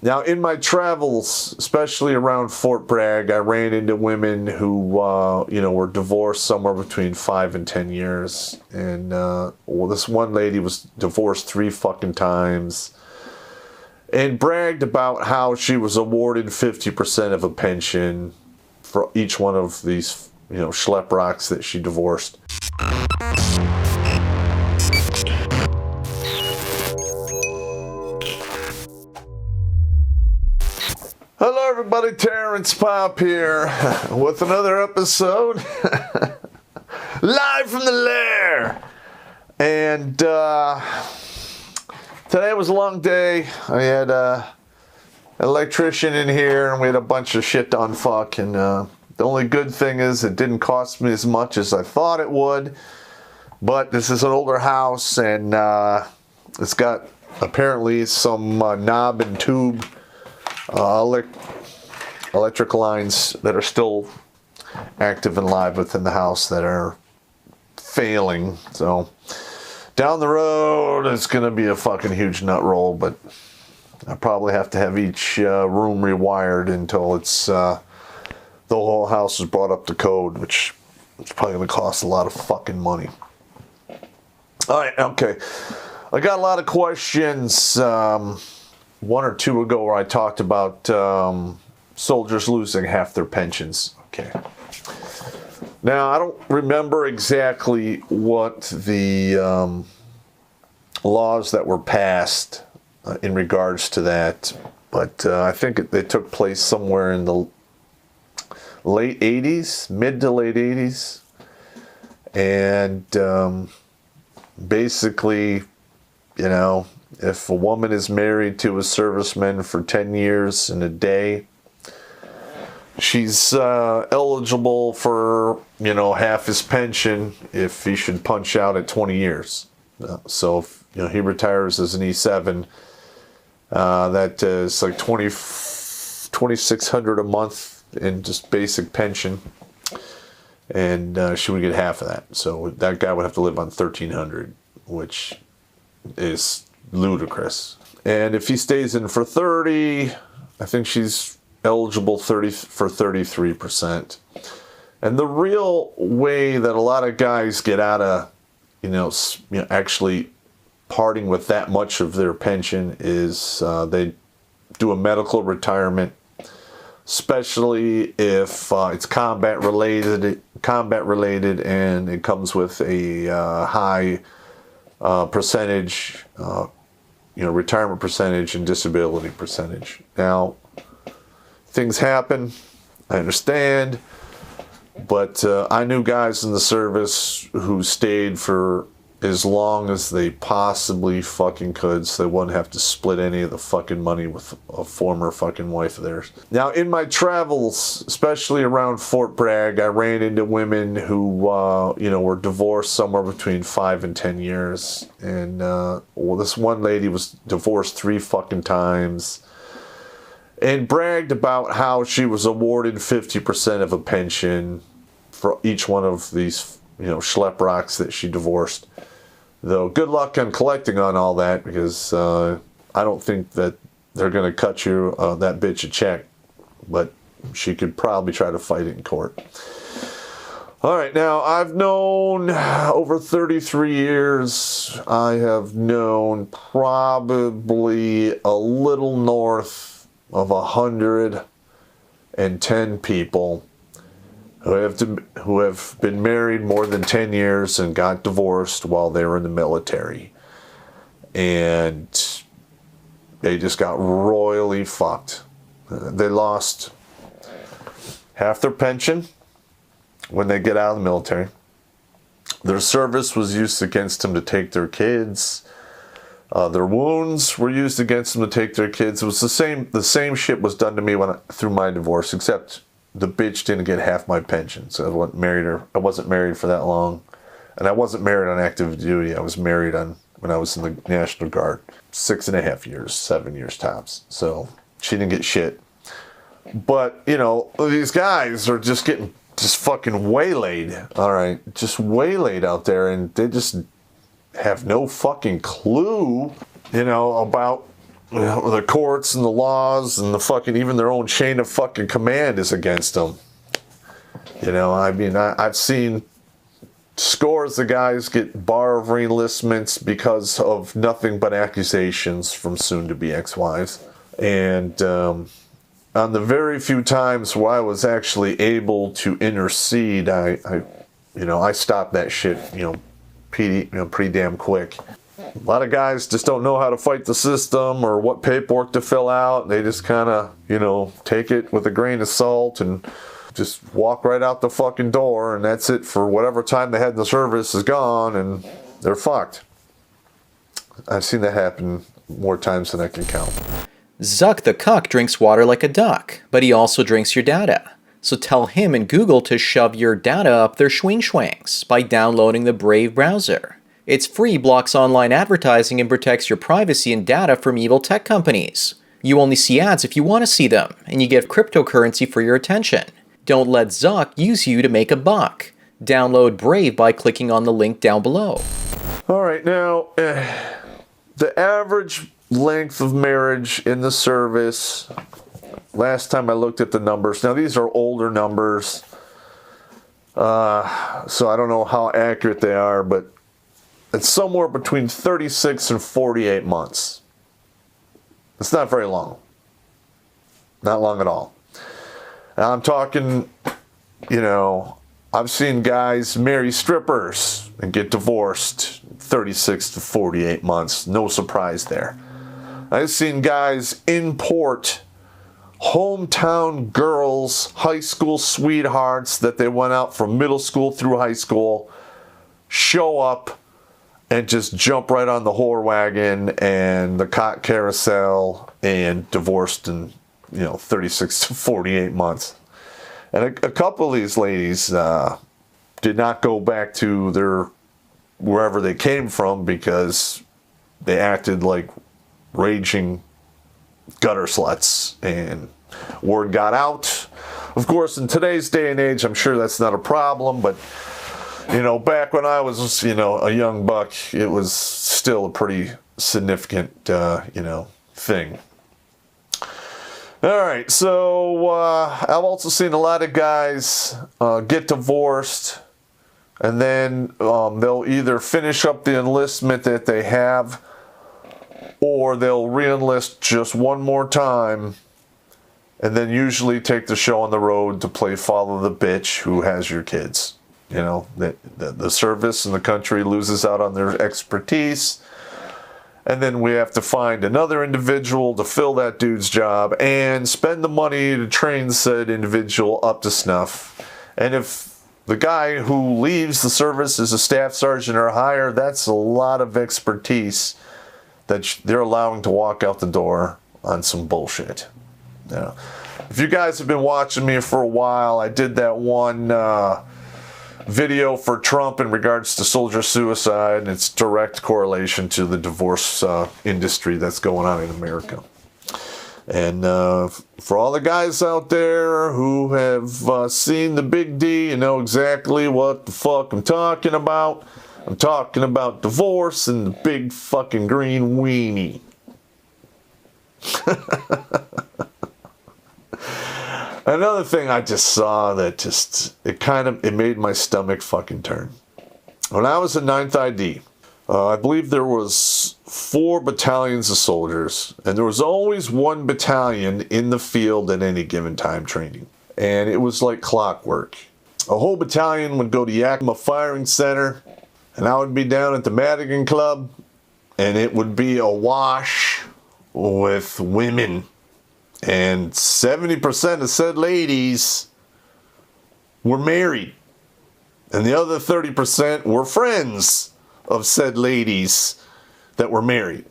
Now, in my travels, especially around Fort Bragg, I ran into women who, were divorced somewhere between 5 and 10 years. And, this one lady was divorced 3 fucking times and bragged about how she was awarded 50% of a pension for each one of these, schlep rocks that she divorced. Hello everybody, Terrence Popp here with another episode live from the Lair. And today was a long day. I had an electrician in here and we had a bunch of shit to unfuck. And the only good thing is it didn't cost me as much as I thought it would. But this is an older house and it's got apparently some knob and tube electric lines that are still active and live within the house that are failing. So down the road it's gonna be a fucking huge nut roll, but I probably have to have each room rewired until it's the whole house is brought up to code, which is probably gonna cost a lot of fucking money. All right, okay, I got a lot of questions. 1 or 2 ago where I talked about soldiers losing half their pensions. Okay. Now, I don't remember exactly what the laws that were passed in regards to that, but I think they took place somewhere in the late 80s, mid to late 80s. And basically, if a woman is married to a serviceman for 10 years and a day, she's eligible for, half his pension if he should punch out at 20 years. So if, he retires as an E7, that is like $2,600 a month in just basic pension. And she would get half of that. So that guy would have to live on $1,300, which is ludicrous. And if he stays in for 30, I think she's eligible for 33%. And the real way that a lot of guys get out of, actually parting with that much of their pension is they do a medical retirement, especially if it's combat related, and it comes with a high percentage, retirement percentage and disability percentage. Now, things happen, I understand, but I knew guys in the service who stayed for as long as they possibly fucking could, so they wouldn't have to split any of the fucking money with a former fucking wife of theirs. Now, in my travels, especially around Fort Bragg, I ran into women who, were divorced somewhere between 5 and 10 years. And, this one lady was divorced 3 fucking times and bragged about how she was awarded 50% of a pension for each one of these, schlep rocks that she divorced. Though, good luck on collecting on all that, because I don't think that they're going to cut you, that bitch, a check. But she could probably try to fight it in court. All right, now, I've known over 33 years, I have known probably a little north of 110 people who have been married more than 10 years and got divorced while they were in the military. And they just got royally fucked. They lost half their pension when they get out of the military. Their service was used against them to take their kids. Their wounds were used against them to take their kids. It was the same shit was done to me through my divorce, except the bitch didn't get half my pension. So I wasn't married for that long. And I wasn't married on active duty. I was married when I was in the National Guard. 6.5 years, 7 years tops. So she didn't get shit. But, these guys are just getting fucking waylaid. All right. Just waylaid out there. And they just have no fucking clue, about the courts and the laws and the fucking, even their own chain of fucking command is against them. You know, I mean, I've seen scores of guys get bar of reenlistments because of nothing but accusations from soon-to-be ex-wives. And on the very few times where I was actually able to intercede, I stopped that shit, pretty damn quick. A lot of guys just don't know how to fight the system or what paperwork to fill out. They just kind of, take it with a grain of salt and just walk right out the fucking door, and that's it for whatever time they had in the service is gone, and they're fucked. I've seen that happen more times than I can count. Zuck the cuck drinks water like a duck, but he also drinks your data. So tell him and Google to shove your data up their schwing-schwangs by downloading the Brave browser. It's free, blocks online advertising, and protects your privacy and data from evil tech companies. You only see ads if you want to see them, and you get cryptocurrency for your attention. Don't let Zuck use you to make a buck. Download Brave by clicking on the link down below. All right, now, the average length of marriage in the service, last time I looked at the numbers, now these are older numbers, so I don't know how accurate they are, but it's somewhere between 36 and 48 months. It's not very long. Not long at all. And I'm talking, I've seen guys marry strippers and get divorced 36 to 48 months. No surprise there. I've seen guys import hometown girls, high school sweethearts that they went out from middle school through high school, show up and just jump right on the whore wagon and the cock carousel and divorced in 36 to 48 months. And a couple of these ladies did not go back to wherever they came from because they acted like raging gutter sluts, and word got out. Of course, in today's day and age, I'm sure that's not a problem, but back when I was, a young buck, it was still a pretty significant, thing. All right, so I've also seen a lot of guys get divorced, and then they'll either finish up the enlistment that they have, or they'll re-enlist just one more time, and then usually take the show on the road to play follow the bitch who has your kids. The service and the country loses out on their expertise, and then we have to find another individual to fill that dude's job and spend the money to train said individual up to snuff. And if the guy who leaves the service is a staff sergeant or higher, that's a lot of expertise that they're allowing to walk out the door on some bullshit. If you guys have been watching me for a while, I did that one video for Trump in regards to soldier suicide and its direct correlation to the divorce industry that's going on in America. And for all the guys out there who have seen the Big D, you know exactly what the fuck I'm talking about. I'm talking about divorce and the big fucking green weenie. Another thing I just saw that it made my stomach fucking turn. When I was in 9th ID, I believe there was 4 battalions of soldiers, and there was always one battalion in the field at any given time training. And it was like clockwork. A whole battalion would go to Yakima Firing Center, and I would be down at the Madigan Club, and it would be awash with women. And 70% of said ladies were married. And the other 30% were friends of said ladies that were married.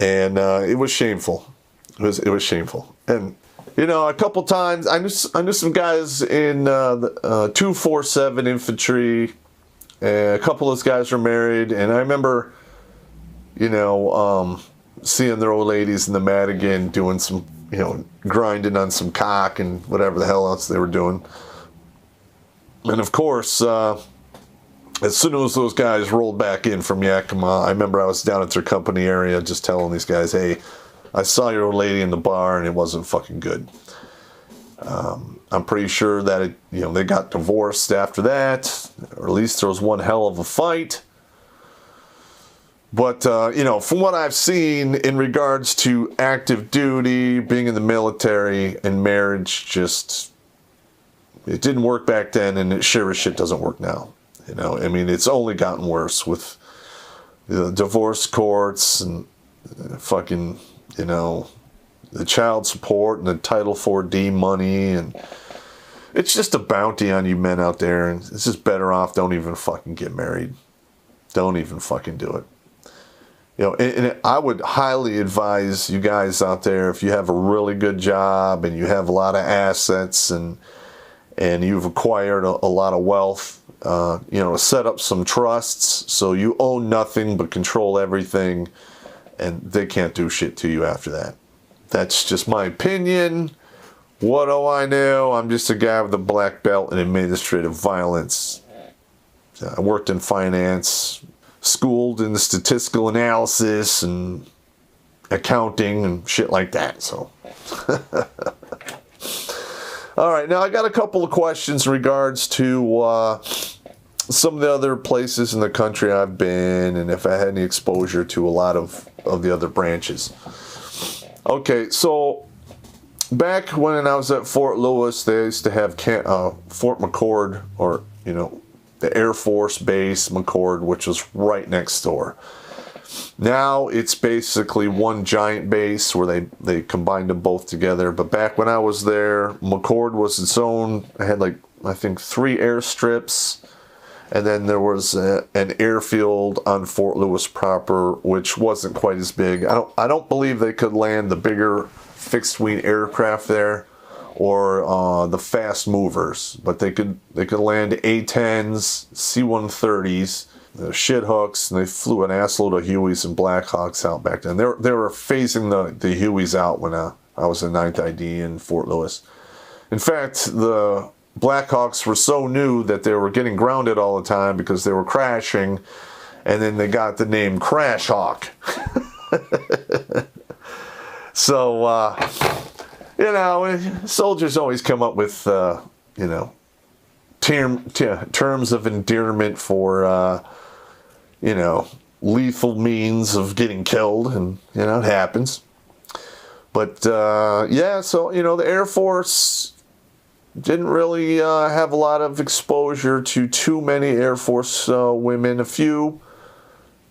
And it was shameful. It was shameful. And, a couple times, I knew some guys in the 247 infantry. A couple of those guys were married. And I remember, seeing their old ladies in the Madigan doing some, grinding on some cock and whatever the hell else they were doing. And of course, as soon as those guys rolled back in from Yakima, I remember I was down at their company area just telling these guys, hey, I saw your lady in the bar and it wasn't fucking good. I'm pretty sure that they got divorced after that, or at least there was one hell of a fight. But, from what I've seen in regards to active duty, being in the military, and marriage, it didn't work back then, and it sure as shit doesn't work now. It's only gotten worse with the divorce courts and fucking, the child support and the Title 4D money, and it's just a bounty on you men out there, and it's just better off don't even fucking get married. Don't even fucking do it. And I would highly advise you guys out there, if you have a really good job and you have a lot of assets and you've acquired a lot of wealth, set up some trusts so you own nothing but control everything, and they can't do shit to you after that. That's just my opinion. What do I know? I'm just a guy with a black belt in administrative violence. I worked in finance, schooled in statistical analysis and accounting and shit like that. So, all right. Now I got a couple of questions in regards to some of the other places in the country I've been, and if I had any exposure to a lot of the other branches. Okay, so back when I was at Fort Lewis, they used to have Fort McCord, or, the Air Force Base McCord, which was right next door. Now it's basically one giant base where they combined them both together. But back when I was there, McCord was its own. I had I think 3 airstrips. And then there was an airfield on Fort Lewis proper, which wasn't quite as big. I don't believe they could land the bigger fixed-wing aircraft there, or the fast movers, but they could land A-10s, C-130s, the shit hooks, and they flew an assload of Hueys and Blackhawks out back then. They were phasing the Hueys out when I was in 9th ID in Fort Lewis. In fact, the Blackhawks were so new that they were getting grounded all the time because they were crashing, and then they got the name Crash Hawk. So, soldiers always come up with, terms of endearment for, lethal means of getting killed, and, it happens. But, so, the Air Force didn't really have a lot of exposure to too many Air Force women. A few.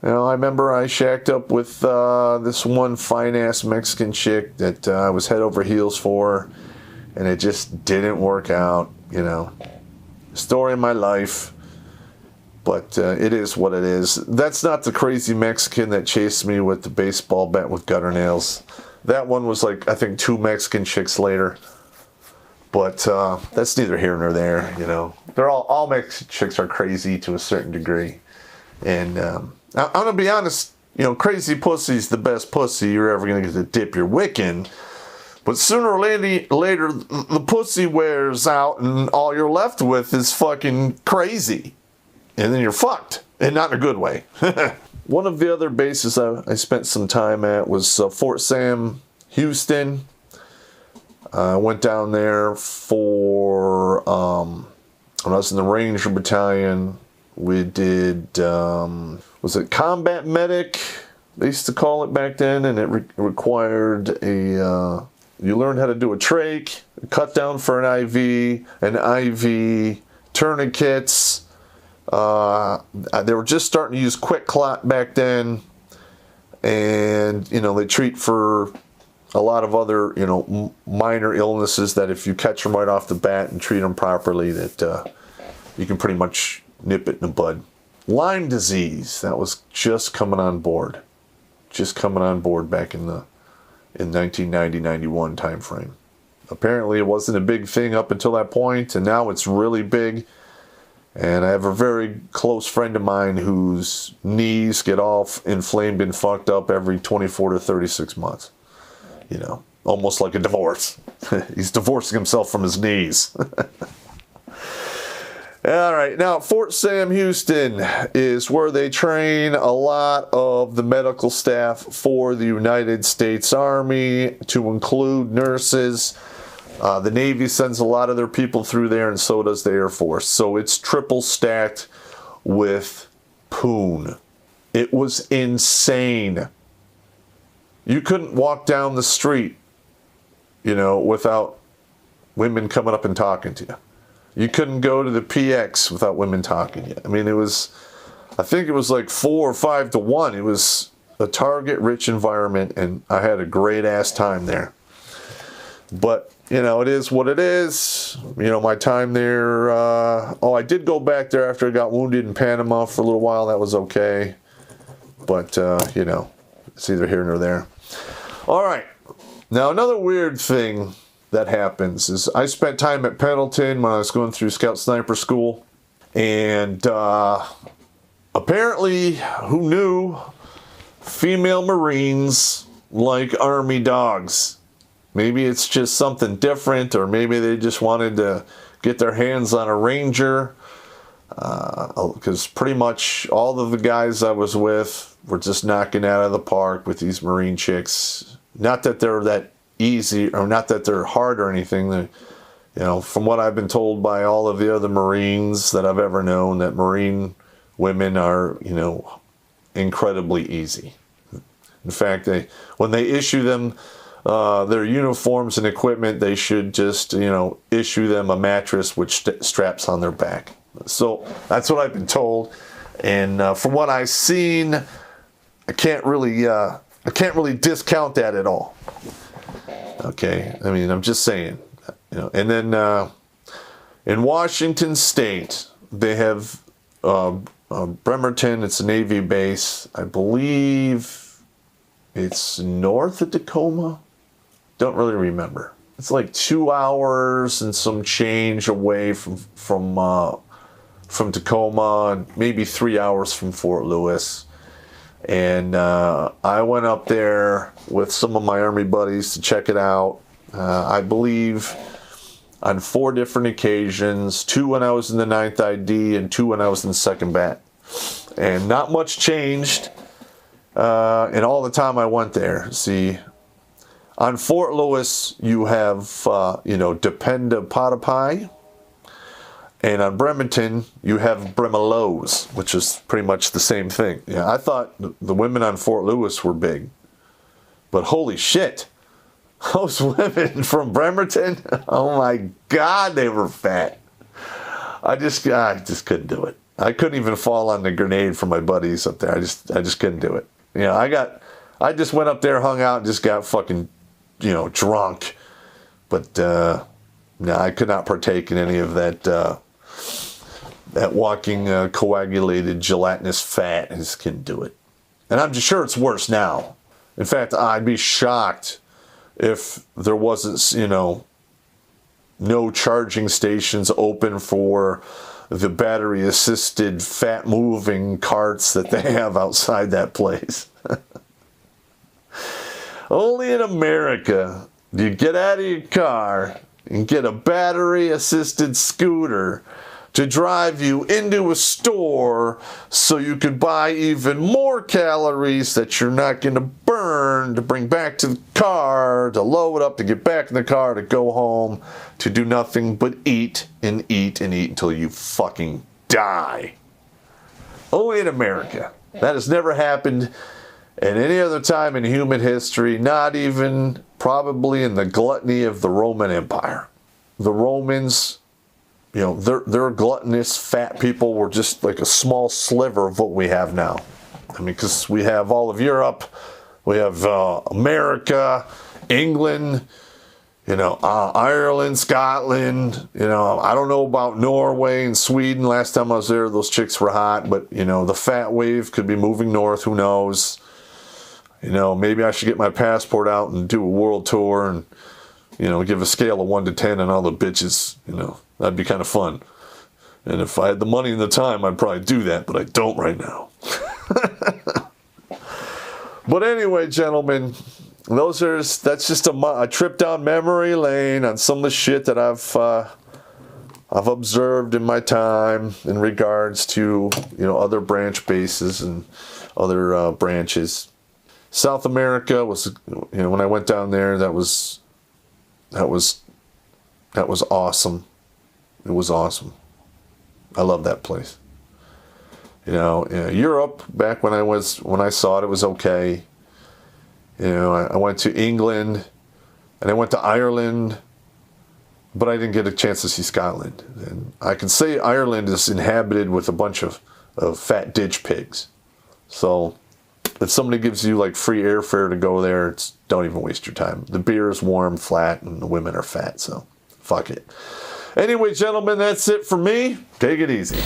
I remember I shacked up with this one fine-ass Mexican chick that I was head over heels for, and it just didn't work out, Story of my life. But it is what it is. That's not the crazy Mexican that chased me with the baseball bat with gutter nails. That one was I think 2 Mexican chicks later. But that's neither here nor there, They're all Mexican chicks are crazy to a certain degree. And I'm going to be honest, crazy pussy's the best pussy you're ever going to get to dip your wick in. But sooner or later, the pussy wears out and all you're left with is fucking crazy. And then you're fucked. And not in a good way. One of the other bases I spent some time at was Fort Sam, Houston. I went down there for, when I was in the Ranger Battalion, we did, was it combat medic? They used to call it back then, and it required you learned how to do a trach, a cut down for an IV, tourniquets. They were just starting to use quick clot back then, and, they treat for a lot of other, minor illnesses that if you catch them right off the bat and treat them properly, that you can pretty much nip it in the bud. Lyme disease, that was just coming on board. Back in 1990-91 time frame. Apparently it wasn't a big thing up until that point, and now it's really big. And I have a very close friend of mine whose knees get all inflamed and fucked up every 24 to 36 months. Almost like a divorce. He's divorcing himself from his knees. All right, now Fort Sam Houston is where they train a lot of the medical staff for the United States Army, to include nurses. The Navy sends a lot of their people through there, and so does the Air Force. So it's triple stacked with poon. It was insane. You couldn't walk down the street, without women coming up and talking to you. You couldn't go to the PX without women talking to you. I mean, I think it was like 4 or 5 to 1. It was a target-rich environment, and I had a great-ass time there. But, it is what it is. My time there, I did go back there after I got wounded in Panama for a little while. That was okay. But, it's neither here nor there. All right. Now, another weird thing that happens is I spent time at Pendleton when I was going through Scout Sniper School. And apparently, who knew, female Marines like Army dogs. Maybe it's just something different, or maybe they just wanted to get their hands on a Ranger. Because pretty much all of the guys I was with were just knocking out of the park with these Marine chicks. Not that they're that easy, or not that they're hard or anything. From what I've been told by all of the other Marines that I've ever known, that Marine women are, incredibly easy. In fact, when they issue them their uniforms and equipment, they should just, issue them a mattress which straps on their back. So that's what I've been told, and from what I've seen, I can't really discount that at all. Okay, I mean, I'm just saying, And then in Washington State, they have Bremerton. It's a Navy base. I believe it's north of Tacoma. Don't really remember. It's like 2 hours and some change away from Tacoma, maybe 3 hours from Fort Lewis. And I went up there with some of my Army buddies to check it out. I believe on 4 different occasions, 2 when I was in the 9th ID and 2 when I was in the 2nd Bat. And not much changed in all the time I went there. See, on Fort Lewis, you have, Dependa Potapi. And on Bremerton, you have Bremelows, which is pretty much the same thing. Yeah, I thought the women on Fort Lewis were big. But holy shit, those women from Bremerton, oh my God, they were fat. I just couldn't do it. I couldn't even fall on the grenade for my buddies up there. I just couldn't do it. I just went up there, hung out, and just got fucking, drunk. But no, I could not partake in any of that walking coagulated gelatinous fat. I just couldn't do it. And I'm just sure it's worse now. In fact, I'd be shocked if there wasn't, no charging stations open for the battery-assisted fat-moving carts that they have outside that place. Only in America do you get out of your car and get a battery-assisted scooter to drive you into a store so you could buy even more calories that you're not going to burn to bring back to the car, to load up, to get back in the car, to go home, to do nothing but eat and eat and eat until you fucking die. Only in America. That has never happened at any other time in human history, not even probably in the gluttony of the Roman Empire. The Romans, their gluttonous fat people were just like a small sliver of what we have now. I mean, because we have all of Europe, we have America, England, Ireland, Scotland, I don't know about Norway and Sweden. Last time I was there, those chicks were hot, but, the fat wave could be moving north, who knows? Maybe I should get my passport out and do a world tour and, give a scale of 1 to 10 on all the bitches, that'd be kind of fun. And if I had the money and the time, I'd probably do that, but I don't right now. But anyway, gentlemen, that's just a trip down memory lane on some of the shit that I've observed in my time in regards to, other branch bases and other branches. South America was, when I went down there, that was awesome. It was awesome. I love that place. Europe, back when I saw it, it was okay. I went to England and I went to Ireland, but I didn't get a chance to see Scotland. And I can say Ireland is inhabited with a bunch of fat ditch pigs. So if somebody gives you like free airfare to go there, don't even waste your time. The beer is warm, flat, and the women are fat, so fuck it. Anyway, gentlemen, that's it for me. Take it easy.